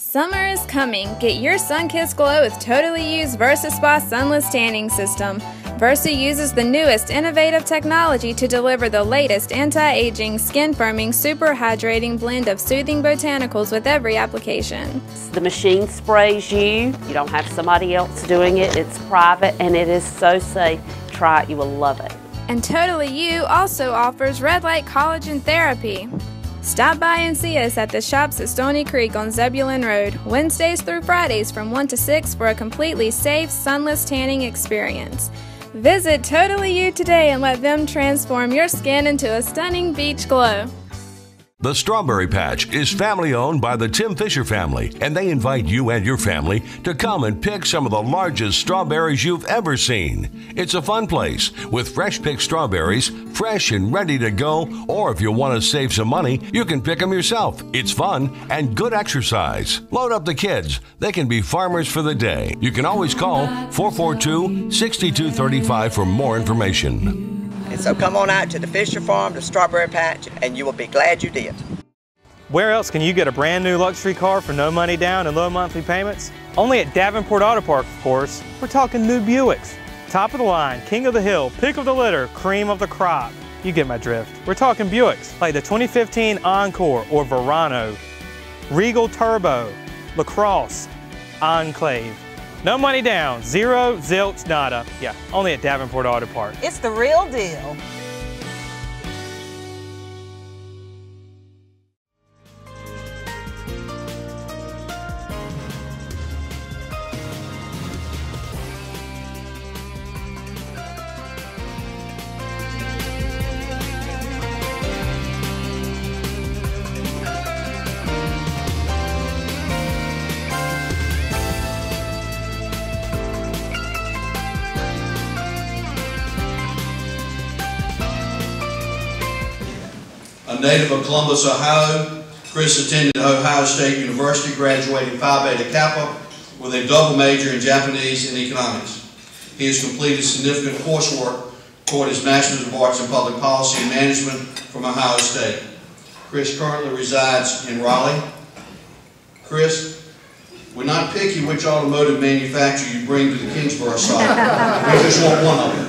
Summer is coming. Get your sun-kissed glow with Totally U's Versa Spa Sunless Tanning System. Versa uses the newest innovative technology to deliver the latest anti-aging, skin-firming, super hydrating blend of soothing botanicals with every application. The machine sprays you. You don't have somebody else doing it. It's private and it is so safe. Try it. You will love it. And Totally U also offers red light collagen therapy. Stop by and see us at the shops at Stony Creek on Zebulon Road, Wednesdays through Fridays from 1 to 6 for a completely safe, sunless tanning experience. Visit Totally U today and let them transform your skin into a stunning beach glow. The Strawberry Patch is family owned by the Tim Fisher family, and they invite you and your family to come and pick some of the largest strawberries you've ever seen. It's a fun place with fresh picked strawberries, fresh and ready to go, or if you want to save some money, you can pick them yourself. It's fun and good exercise. Load up the kids. They can be farmers for the day. You can always call 442-6235 for more information. And so come on out to the Fisher Farm, the Strawberry Patch, and you will be glad you did. Where else can you get a brand new luxury car for no money down and low monthly payments? Only at Davenport Auto Park, of course. We're talking new Buicks. Top of the line, king of the hill, pick of the litter, cream of the crop. You get my drift. We're talking Buicks like the 2015 Encore or Verano, Regal Turbo, LaCrosse, Enclave. No money down, zero, zilch, nada. Yeah, only at Davenport Auto Park. It's the real deal. A native of Columbus, Ohio, Chris attended Ohio State University, graduating Phi Beta Kappa with a double major in Japanese and economics. He has completed significant coursework toward his Master's of Arts in Public Policy and Management from Ohio State. Chris currently resides in Raleigh. Chris, we're not picky which automotive manufacturer you bring to the Kingsborough site. We just want one of them.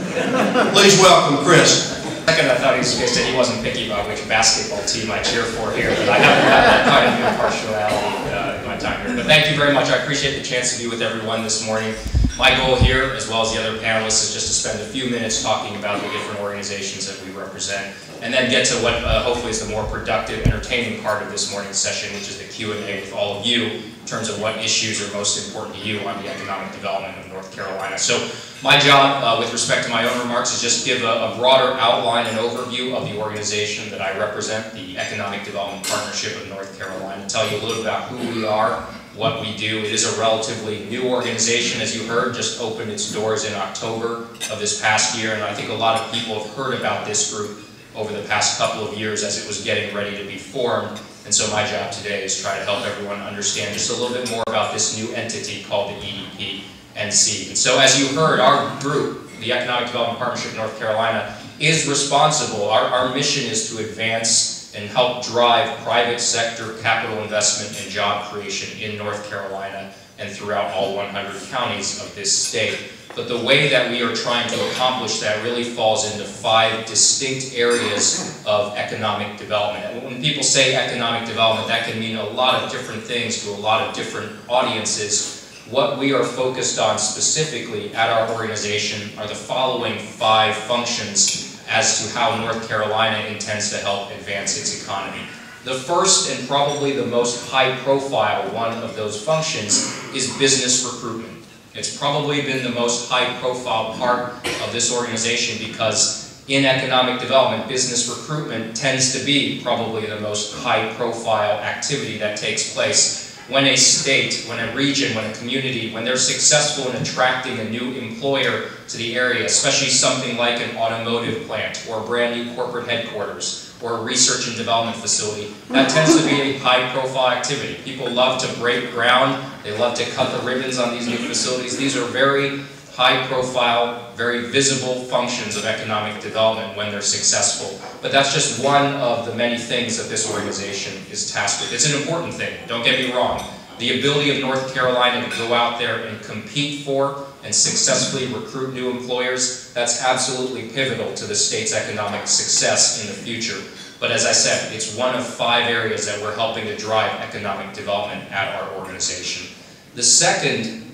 Please welcome Chris. Second, I thought he was going to say he wasn't picky about which basketball team I cheer for here, but I haven't had that kind of impartiality in my time here. But thank you very much. I appreciate the chance to be with everyone this morning. My goal here, as well as the other panelists, is just to spend a few minutes talking about the different organizations that we represent, and then get to what hopefully is the more productive, entertaining part of this morning's session, which is the Q&A with all of you in terms of what issues are most important to you on the economic development of North Carolina. So my job with respect to my own remarks is just give a broader outline and overview of the organization that I represent, the Economic Development Partnership of North Carolina, tell you a little about who we are, what we do. It is a relatively new organization, as you heard, just opened its doors in October of this past year, and I think a lot of people have heard about this group over the past couple of years as it was getting ready to be formed. And so my job today is try to help everyone understand just a little bit more about this new entity called the EDP-NC. And so as you heard, our group, the Economic Development Partnership of North Carolina, is responsible. Our mission is to advance and help drive private sector capital investment and job creation in North Carolina and throughout all 100 counties of this state. But the way that we are trying to accomplish that really falls into 5 distinct areas of economic development. And when people say economic development, that can mean a lot of different things to a lot of different audiences. What we are focused on specifically at our organization are the following 5 functions as to how North Carolina intends to help advance its economy. The first and probably the most high-profile one of those functions is business recruitment. It's probably been the most high-profile part of this organization because in economic development, business recruitment tends to be probably the most high-profile activity that takes place when a state, when a region, when a community, when they're successful in attracting a new employer to the area, especially something like an automotive plant or a brand new corporate headquarters or a research and development facility, that tends to be a high-profile activity. People love to break ground. They love to cut the ribbons on these new facilities. These are very high-profile, very visible functions of economic development when they're successful. But that's just one of the many things that this organization is tasked with. It's an important thing, don't get me wrong. The ability of North Carolina to go out there and compete for and successfully recruit new employers, that's absolutely pivotal to the state's economic success in the future. But as I said, it's one of 5 areas that we're helping to drive economic development at our organization. The second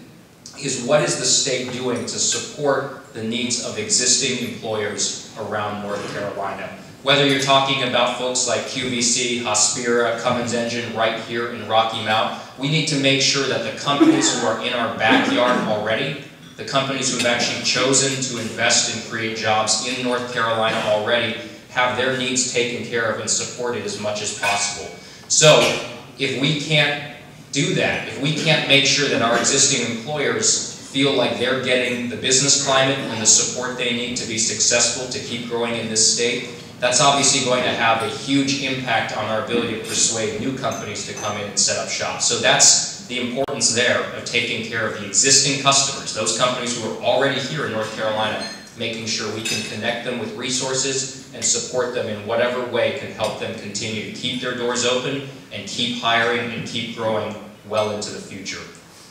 is, what is the state doing to support the needs of existing employers around North Carolina? Whether you're talking about folks like QVC, Hospira, Cummins Engine right here in Rocky Mount, we need to make sure that the companies who are in our backyard already, the companies who have actually chosen to invest and create jobs in North Carolina already, have their needs taken care of and supported as much as possible. So if we can't do that, if we can't make sure that our existing employers feel like they're getting the business climate and the support they need to be successful to keep growing in this state, that's obviously going to have a huge impact on our ability to persuade new companies to come in and set up shop. So that's the importance there of taking care of the existing customers, those companies who are already here in North Carolina, making sure we can connect them with resources and support them in whatever way can help them continue to keep their doors open and keep hiring and keep growing well into the future.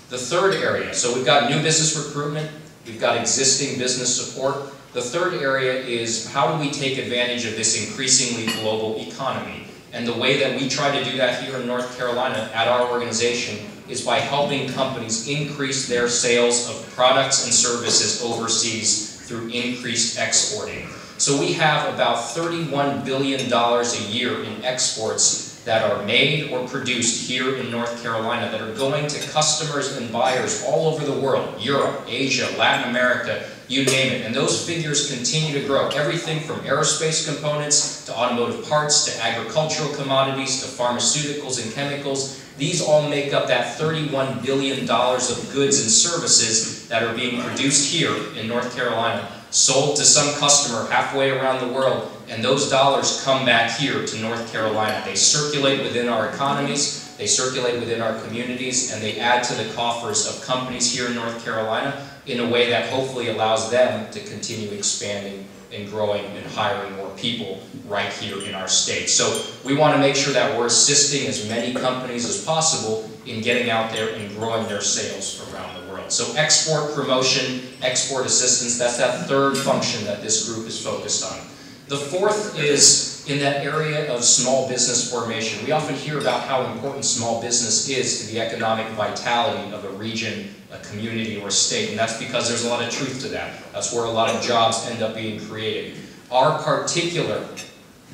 The third area, so we've got new business recruitment, we've got existing business support. The third area is, how do we take advantage of this increasingly global economy? And the way that we try to do that here in North Carolina at our organization is by helping companies increase their sales of products and services overseas through increased exporting. So we have about $31 billion a year in exports that are made or produced here in North Carolina that are going to customers and buyers all over the world, Europe, Asia, Latin America, you name it. And those figures continue to grow. Everything from aerospace components to automotive parts to agricultural commodities to pharmaceuticals and chemicals. These all make up that $31 billion of goods and services that are being produced here in North Carolina, sold to some customer halfway around the world, and those dollars come back here to North Carolina. They circulate within our economies, they circulate within our communities, and they add to the coffers of companies here in North Carolina in a way that hopefully allows them to continue expanding and growing and hiring more people right here in our state. So we want to make sure that we're assisting as many companies as possible in getting out there and growing their sales around the world. So export promotion, export assistance, that's that third function that this group is focused on. The fourth is in that area of small business formation. We often hear about how important small business is to the economic vitality of a region, a community, or a state, and that's because there's a lot of truth to that. That's where a lot of jobs end up being created. Our particular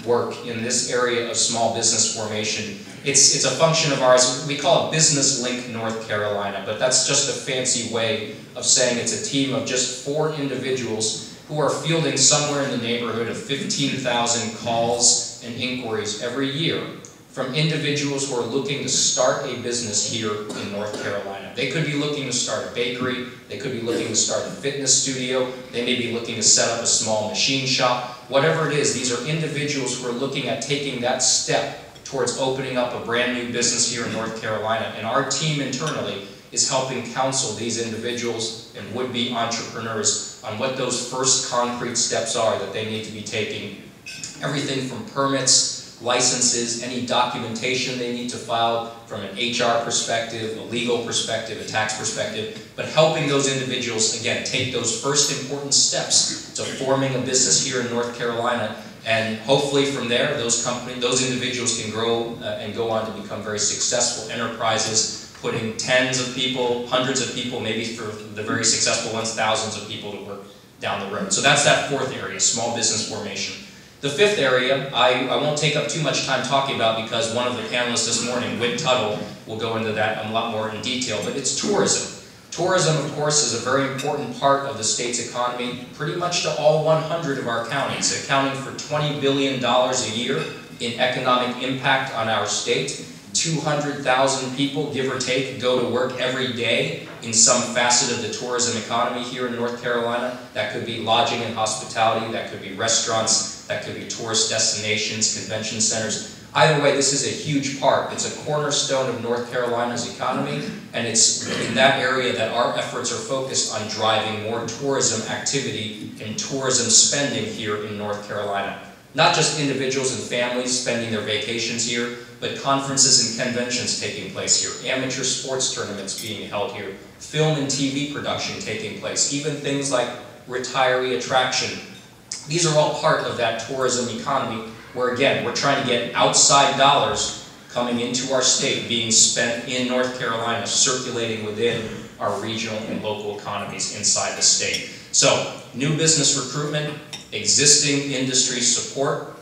work in this area of small business formation, it's a function of ours. We call it Business Link North Carolina, but that's just a fancy way of saying it's a team of just 4 individuals who are fielding somewhere in the neighborhood of 15,000 calls and inquiries every year from individuals who are looking to start a business here in North Carolina. They could be looking to start a bakery, they could be looking to start a fitness studio, they may be looking to set up a small machine shop. Whatever it is, these are individuals who are looking at taking that step towards opening up a brand new business here in North Carolina. And our team internally is helping counsel these individuals and would-be entrepreneurs on what those first concrete steps are that they need to be taking. Everything from permits, licenses, any documentation they need to file from an HR perspective, a legal perspective, a tax perspective, but helping those individuals, again, take those first important steps to forming a business here in North Carolina. And hopefully from there, those individuals can grow and go on to become very successful enterprises, putting tens of people, hundreds of people, maybe for the very successful ones, thousands of people to work down the road. So that's that fourth area, small business formation. The fifth area, I won't take up too much time talking about because one of the panelists this morning, Whit Tuttle, will go into that a lot more in detail, but it's tourism. Tourism, of course, is a very important part of the state's economy, pretty much to all 100 of our counties, accounting for $20 billion a year in economic impact on our state. 200,000 people, give or take, go to work every day in some facet of the tourism economy here in North Carolina. That could be lodging and hospitality, that could be restaurants, that could be tourist destinations, convention centers. Either way, this is a huge part. It's a cornerstone of North Carolina's economy, and it's in that area that our efforts are focused on driving more tourism activity and tourism spending here in North Carolina. Not just individuals and families spending their vacations here, but conferences and conventions taking place here, amateur sports tournaments being held here, film and TV production taking place, even things like retiree attraction. These are all part of that tourism economy where, again, we're trying to get outside dollars coming into our state, being spent in North Carolina, circulating within our regional and local economies inside the state. So, new business recruitment, existing industry support,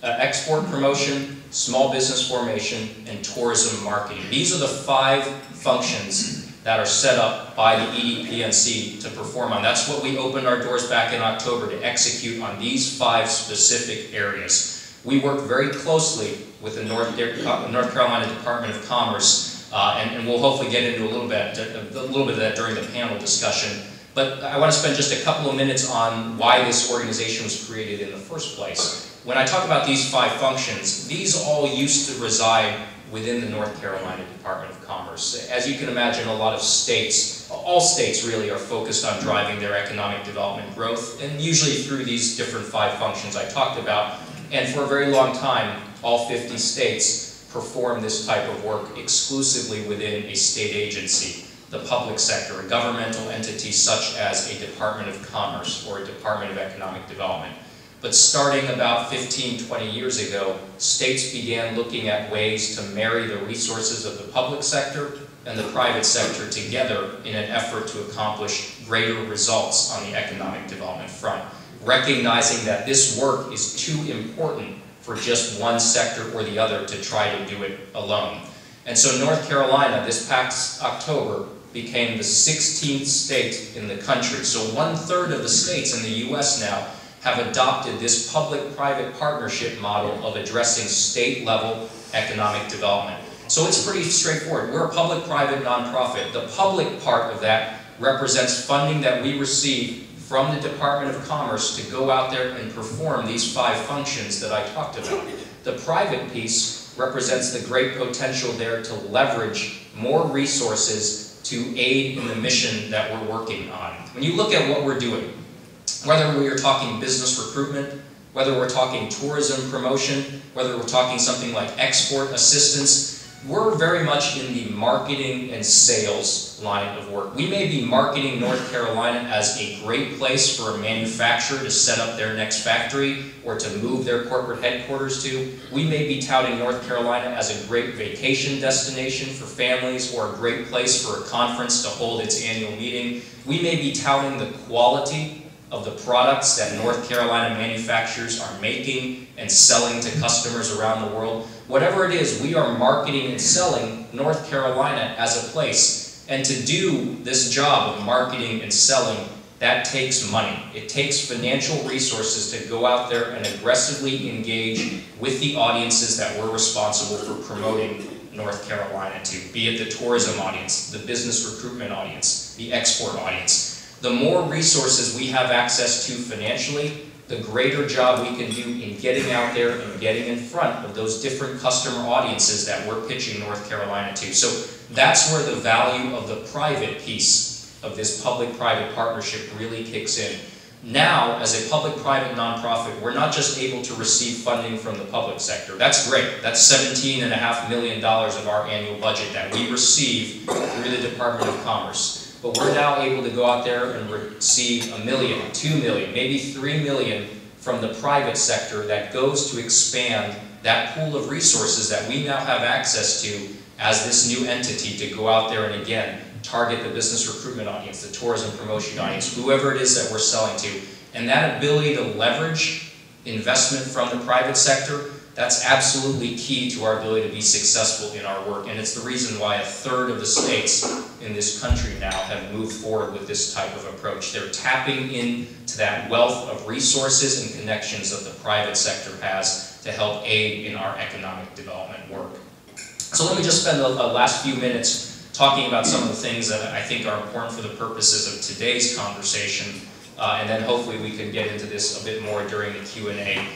export promotion, small business formation, and tourism marketing. These are the 5 functions that are set up by the EDPNC to perform on. That's what we opened our doors back in October, to execute on these 5 specific areas. We work very closely with the North Carolina Department of Commerce, and we'll hopefully get into a little bit of that during the panel discussion. But I want to spend just a couple of minutes on why this organization was created in the first place. When I talk about these 5 functions, these all used to reside within the North Carolina Department of Commerce. As you can imagine, a lot of states, all states really, are focused on driving their economic development growth, and usually through these different 5 functions I talked about. And for a very long time, all 50 states perform this type of work exclusively within a state agency, the public sector, a governmental entity such as a Department of Commerce or a Department of Economic Development. But starting about 15, 20 years ago, states began looking at ways to marry the resources of the public sector and the private sector together in an effort to accomplish greater results on the economic development front, recognizing that this work is too important for just one sector or the other to try to do it alone. And so North Carolina, this past October, became the 16th state in the country. So 1/3 of the states in the US now have adopted this public-private partnership model of addressing state-level economic development. So it's pretty straightforward. We're a public-private nonprofit. The public part of that represents funding that we receive from the Department of Commerce to go out there and perform these 5 functions that I talked about. The private piece represents the great potential there to leverage more resources to aid in the mission that we're working on. When you look at what we're doing, whether we are talking business recruitment, whether we're talking tourism promotion, whether we're talking something like export assistance, we're very much in the marketing and sales line of work. We may be marketing North Carolina as a great place for a manufacturer to set up their next factory or to move their corporate headquarters to. We may be touting North Carolina as a great vacation destination for families or a great place for a conference to hold its annual meeting. We may be touting the quality of the products that North Carolina manufacturers are making and selling to customers around the world. Whatever it is, we are marketing and selling North Carolina as a place. And to do this job of marketing and selling, that takes money. It takes financial resources to go out there and aggressively engage with the audiences that we're responsible for promoting North Carolina to, be it the tourism audience, the business recruitment audience, the export audience. The more resources we have access to financially, the greater job we can do in getting out there and getting in front of those different customer audiences that we're pitching North Carolina to. So that's where the value of the private piece of this public-private partnership really kicks in. Now, as a public-private nonprofit, we're not just able to receive funding from the public sector. That's great. That's $17.5 million of our annual budget that we receive through the Department of Commerce. But we're now able to go out there and receive $1 million, $2 million, maybe $3 million from the private sector that goes to expand that pool of resources that we now have access to as this new entity to go out there and again target the business recruitment audience, the tourism promotion audience, whoever it is that we're selling to. And that ability to leverage investment from the private sector, that's absolutely key to our ability to be successful in our work. And it's the reason why 1/3 of the states in this country now have moved forward with this type of approach. They're tapping into that wealth of resources and connections that the private sector has to help aid in our economic development work. So let me just spend the last few minutes talking about some of the things that I think are important for the purposes of today's conversation, and then hopefully we can get into this a bit more during the Q&A.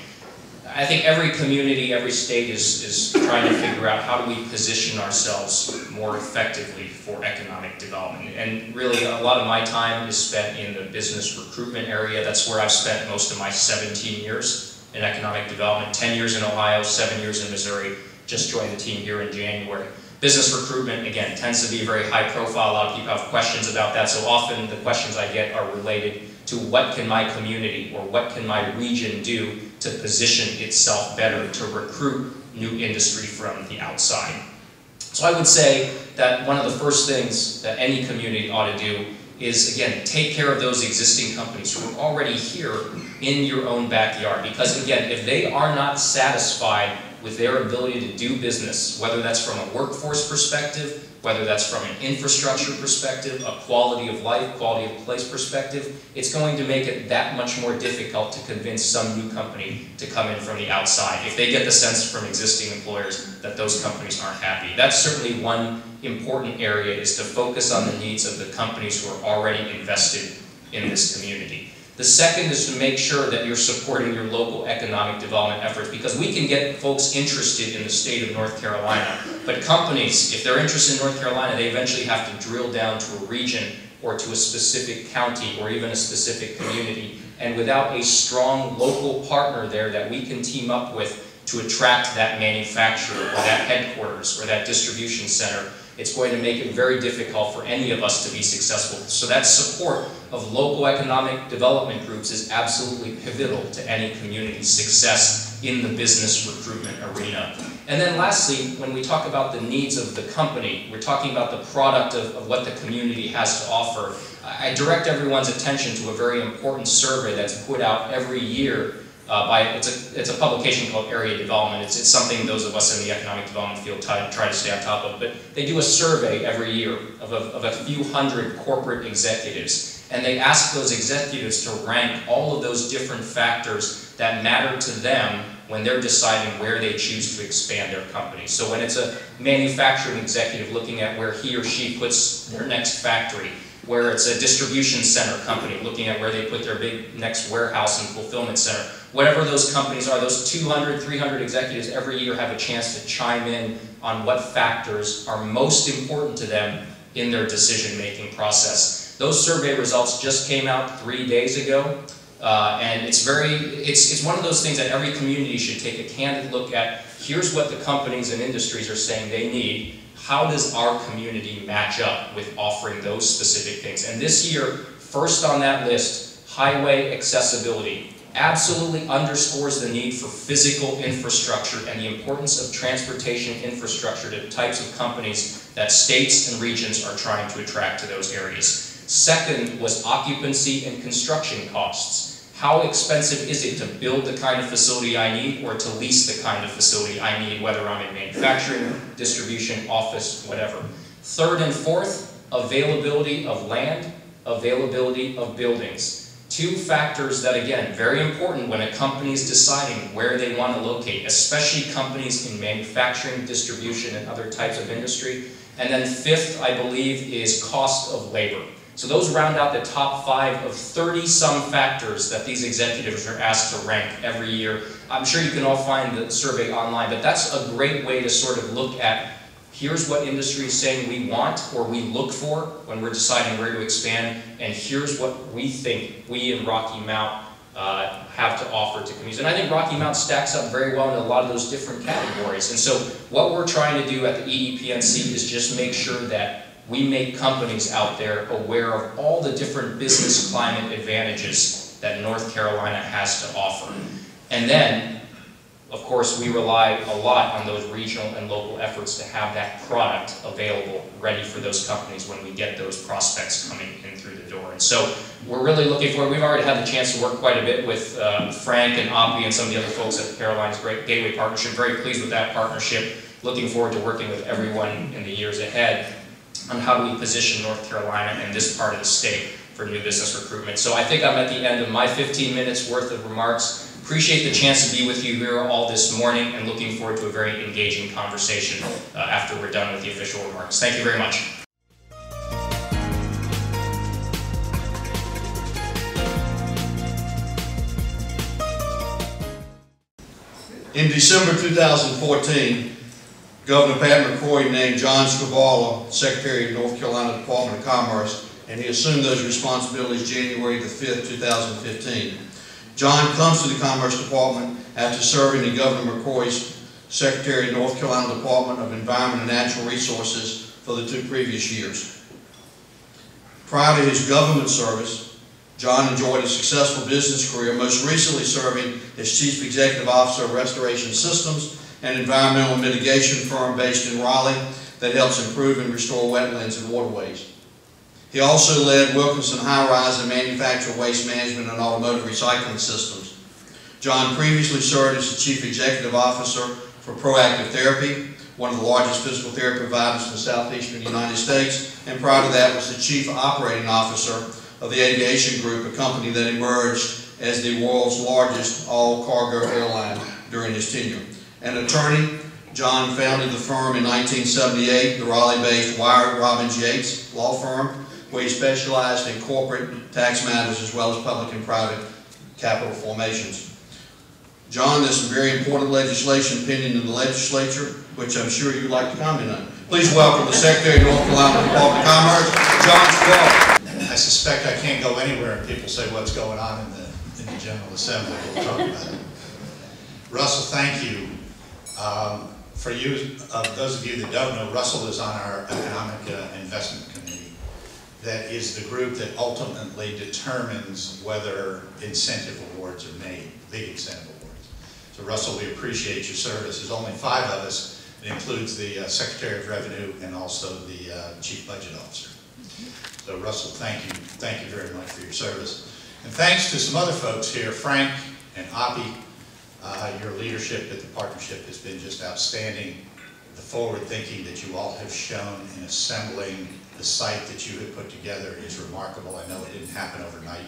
I think every community, every state is trying to figure out how do we position ourselves more effectively for economic development. And really a lot of my time is spent in the business recruitment area. That's where I've spent most of my 17 years in economic development, 10 years in Ohio, 7 years in Missouri, just joined the team here in January. Business recruitment, again, tends to be very high profile. A lot of people have questions about that, so often the questions I get are related to what can my community or what can my region do to position itself better to recruit new industry from the outside. So I would say that one of the first things that any community ought to do is, again, take care of those existing companies who are already here in your own backyard. Because, again, if they are not satisfied with their ability to do business, whether that's from a workforce perspective, whether that's from an infrastructure perspective, a quality of life, quality of place perspective, it's going to make it that much more difficult to convince some new company to come in from the outside if they get the sense from existing employers that those companies aren't happy. That's certainly one important area, is to focus on the needs of the companies who are already invested in this community. The second is to make sure that you're supporting your local economic development efforts, because we can get folks interested in the state of North Carolina, but companies, if they're interested in North Carolina, they eventually have to drill down to a region or to a specific county or even a specific community. And without a strong local partner there that we can team up with to attract that manufacturer or that headquarters or that distribution center, it's going to make it very difficult for any of us to be successful. So that support of local economic development groups is absolutely pivotal to any community's success in the business recruitment arena. And then lastly, when we talk about the needs of the company, we're talking about the product of what the community has to offer. I direct everyone's attention to a very important survey that's put out every year it's a publication called Area Development. It's something those of us in the economic development field try to stay on top of. But they do a survey every year of a few hundred corporate executives. And they ask those executives to rank all of those different factors that matter to them when they're deciding where they choose to expand their company. So when it's a manufacturing executive looking at where he or she puts their next factory, where it's a distribution center company looking at where they put their big next warehouse and fulfillment center. Whatever those companies are, those 200, 300 executives every year have a chance to chime in on what factors are most important to them in their decision-making process. Those survey results just came out 3 days ago, and it's one of those things that every community should take a candid look at. Here's what the companies and industries are saying they need. How does our community match up with offering those specific things? And this year, first on that list, highway accessibility absolutely underscores the need for physical infrastructure and the importance of transportation infrastructure to types of companies that states and regions are trying to attract to those areas. Second was occupancy and construction costs. How expensive is it to build the kind of facility I need or to lease the kind of facility I need, whether I'm in manufacturing, distribution, office, whatever. Third and fourth, availability of land, availability of buildings. Two factors that, again, very important when a company is deciding where they want to locate, especially companies in manufacturing, distribution, and other types of industry. And then fifth, I believe, is cost of labor. So those round out the top 5 of 30-some factors that these executives are asked to rank every year. I'm sure you can all find the survey online, but that's a great way to sort of look at, here's what industry is saying we want or we look for when we're deciding where to expand, and here's what we think we in Rocky Mount have to offer to communities. And I think Rocky Mount stacks up very well in a lot of those different categories. And so what we're trying to do at the EDPNC is just make sure that we make companies out there aware of all the different business climate advantages that North Carolina has to offer. And then, of course, we rely a lot on those regional and local efforts to have that product available, ready for those companies when we get those prospects coming in through the door. And so we're really looking forward. We've already had the chance to work quite a bit with Frank and Ompi and some of the other folks at the Carolinas Gateway Partnership. Very pleased with that partnership. Looking forward to working with everyone in the years ahead on how do we position North Carolina and this part of the state for new business recruitment. So I think I'm at the end of my 15 minutes worth of remarks. Appreciate the chance to be with you here all this morning and looking forward to a very engaging conversation after we're done with the official remarks. Thank you very much. In December 2014, Governor Pat McCrory named John Scavala Secretary of North Carolina Department of Commerce, and he assumed those responsibilities January the 5th, 2015. John comes to the Commerce Department after serving in Governor McCoy's Secretary of North Carolina Department of Environment and Natural Resources for the 2 previous years. Prior to his government service, John enjoyed a successful business career, most recently serving as Chief Executive Officer of Restoration Systems, an environmental mitigation firm based in Raleigh that helps improve and restore wetlands and waterways. He also led Wilkinson High-Rise and manufactured waste management and automotive recycling systems. John previously served as the Chief Executive Officer for Proactive Therapy, one of the largest physical therapy providers in the southeastern United States, and prior to that was the Chief Operating Officer of the Aviation Group, a company that emerged as the world's largest all-cargo airline during his tenure. An attorney, John founded the firm in 1978, the Raleigh-based Wyatt Robbins Yates law firm, where he specialized in corporate tax matters as well as public and private capital formations. John, there's some very important legislation pending in the legislature, which I'm sure you'd like to comment on. Please welcome the Secretary of North Carolina Department of Commerce, John Squall. I suspect I can't go anywhere and people say what's going on in the General Assembly. We'll talk about it. Russell, thank you. For you, those of you that don't know, Russell is on our Economic Investment Committee. That is the group that ultimately determines whether incentive awards are made, big incentive awards. So Russell, we appreciate your service. There's only 5 of us. It includes the Secretary of Revenue and also the Chief Budget Officer. So Russell, thank you. Thank you very much for your service. And thanks to some other folks here, Frank and Oppie. Your leadership at the partnership has been just outstanding. The forward thinking that you all have shown in assembling the site that you have put together is remarkable. I know it didn't happen overnight,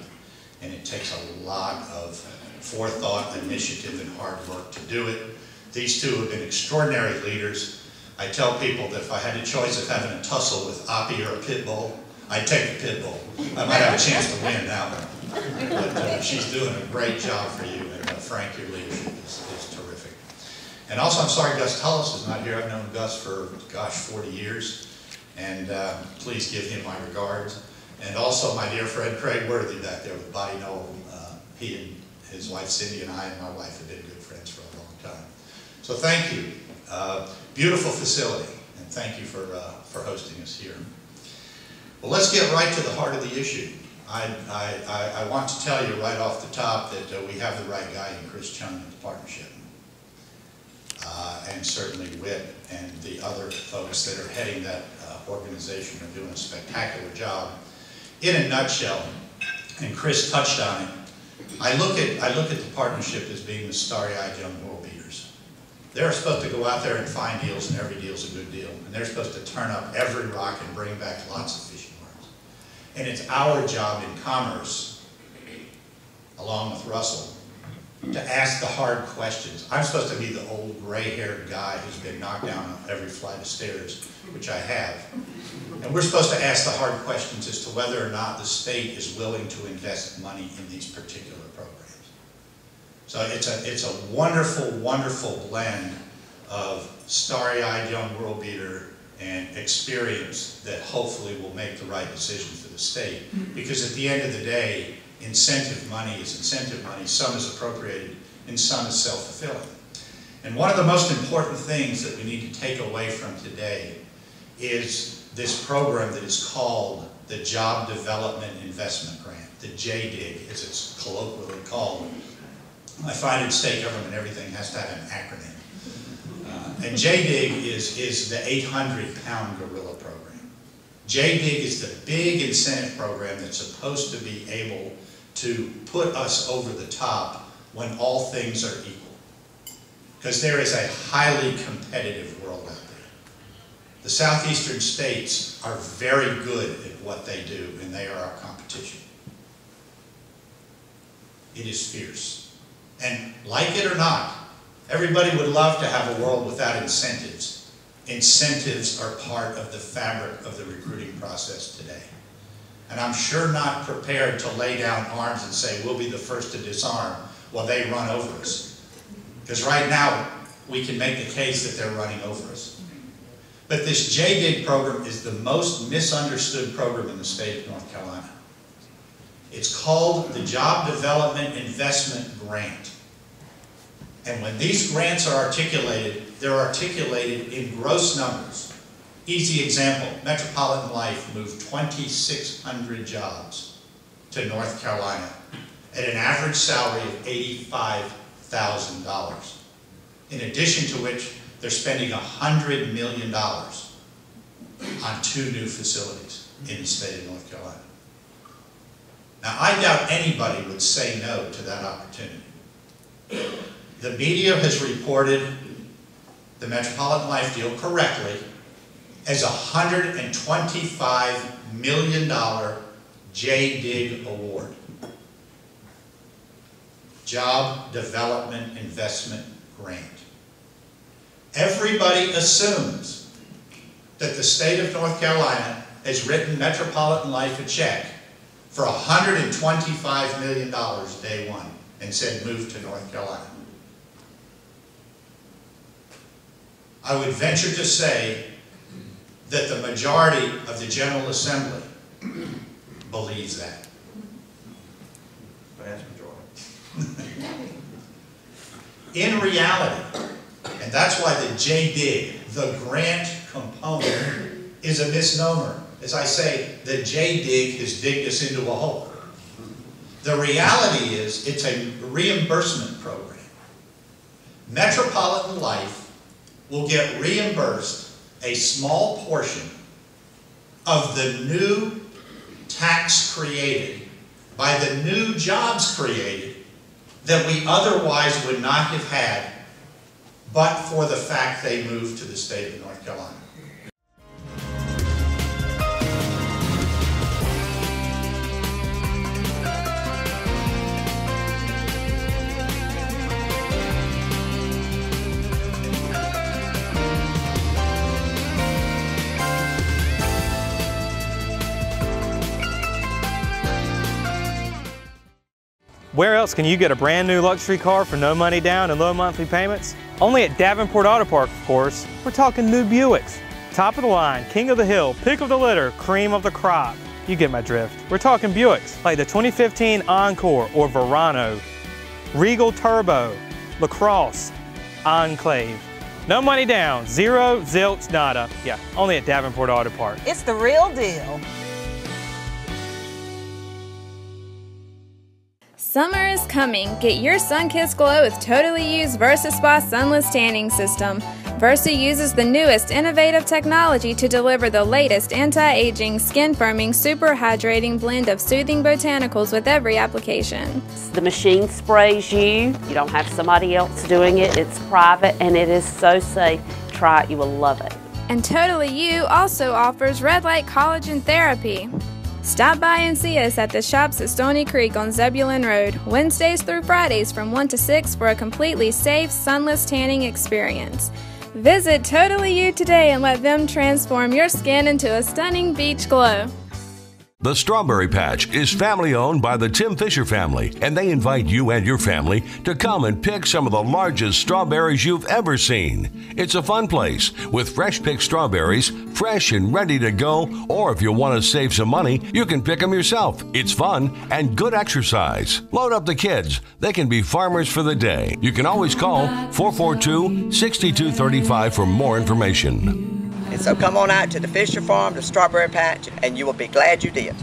and it takes a lot of forethought, initiative, and hard work to do it. These 2 have been extraordinary leaders. I tell people that if I had a choice of having a tussle with Oppie or a pit bull, I'd take the pit bull. I might have a chance to win that one. But she's doing a great job for you, and Frank, your leadership is terrific. And also, I'm sorry Gus Tullis is not here. I've known Gus for, gosh, 40 years. And please give him my regards. And also my dear friend Craig Worthy back there with Body Knoll. He and his wife Cindy and I and my wife have been good friends for a long time. So thank you. Beautiful facility, and thank you for hosting us here. Well, let's get right to the heart of the issue. I want to tell you right off the top that we have the right guy in Chris Chung in the partnership. And certainly Whit and the other folks that are heading that organization are doing a spectacular job. In a nutshell, and Chris touched on it, I look at the partnership as being the starry-eyed young world beaters. They're supposed to go out there and find deals, and every deal's a good deal. And they're supposed to turn up every rock and bring back lots of fishing worms. And it's our job in commerce, along with Russell, to ask the hard questions. I'm supposed to be the old gray-haired guy who's been knocked down on every flight of stairs, which I have. And we're supposed to ask the hard questions as to whether or not the state is willing to invest money in these particular programs. So it's a wonderful, wonderful blend of starry-eyed young world beater and experience that hopefully will make the right decision for the state. Because at the end of the day, incentive money is incentive money. Some is appropriated and some is self-fulfilling. And one of the most important things that we need to take away from today is this program that is called the Job Development Investment Grant, the JDIG as it's colloquially called. I find in state government everything has to have an acronym. And JDIG is the 800-pound gorilla program. JDIG is the big incentive program that's supposed to be able to put us over the top when all things are equal. Because there is a highly competitive world out there. The southeastern states are very good at what they do, and they are our competition. It is fierce. And like it or not, everybody would love to have a world without incentives. Incentives are part of the fabric of the recruiting process today. And I'm sure not prepared to lay down arms and say we'll be the first to disarm while they run over us. Because right now, we can make the case that they're running over us. But this JDIG program is the most misunderstood program in the state of North Carolina. It's called the Job Development Investment Grant. And when these grants are articulated, they're articulated in gross numbers. Easy example, Metropolitan Life moved 2,600 jobs to North Carolina at an average salary of $85,000. In addition to which, they're spending $100 million on 2 new facilities in the state of North Carolina. Now, I doubt anybody would say no to that opportunity. The media has reported the Metropolitan Life deal correctly as a $125 million JDIG award. Job Development Investment Grant. Everybody assumes that the state of North Carolina has written Metropolitan Life a check for $125 million day one and said move to North Carolina. I would venture to say that the majority of the General Assembly believes that. Vast majority. In reality, and that's why the JDIG, the grant component, is a misnomer. As I say, the JDIG has digged us into a hole. The reality is it's a reimbursement program. Metropolitan Life will get reimbursed a small portion of the new tax created by the new jobs created that we otherwise would not have had but for the fact they moved to the state of North Carolina. Where else can you get a brand new luxury car for no money down and low monthly payments? Only at Davenport Auto Park, of course. We're talking new Buicks. Top of the line, king of the hill, pick of the litter, cream of the crop. You get my drift. We're talking Buicks like the 2015 Encore or Verano, Regal Turbo, LaCrosse, Enclave. No money down, zero, zilch, nada. Yeah, only at Davenport Auto Park. It's the real deal. Summer is coming. Get your sun-kissed glow with totally used Versa Spa Sunless Tanning System. Versa uses the newest innovative technology to deliver the latest anti-aging, skin-firming, super hydrating blend of soothing botanicals with every application. The machine sprays you. You don't have somebody else doing it. It's private and it is so safe. Try it. You will love it. And Totally You also offers red light collagen therapy. Stop by and see us at the shops at Stony Creek on Zebulon Road, Wednesdays through Fridays from 1 to 6 for a completely safe, sunless tanning experience. Visit Totally You today and let them transform your skin into a stunning beach glow. The Strawberry Patch is family owned by the Tim Fisher family, and they invite you and your family to come and pick some of the largest strawberries you've ever seen. It's a fun place with fresh picked strawberries, fresh and ready to go, or if you want to save some money, you can pick them yourself. It's fun and good exercise. Load up the kids. They can be farmers for the day. You can always call 442-6235 for more information. And so come on out to the Fisher Farm, the Strawberry Patch, and you will be glad you did.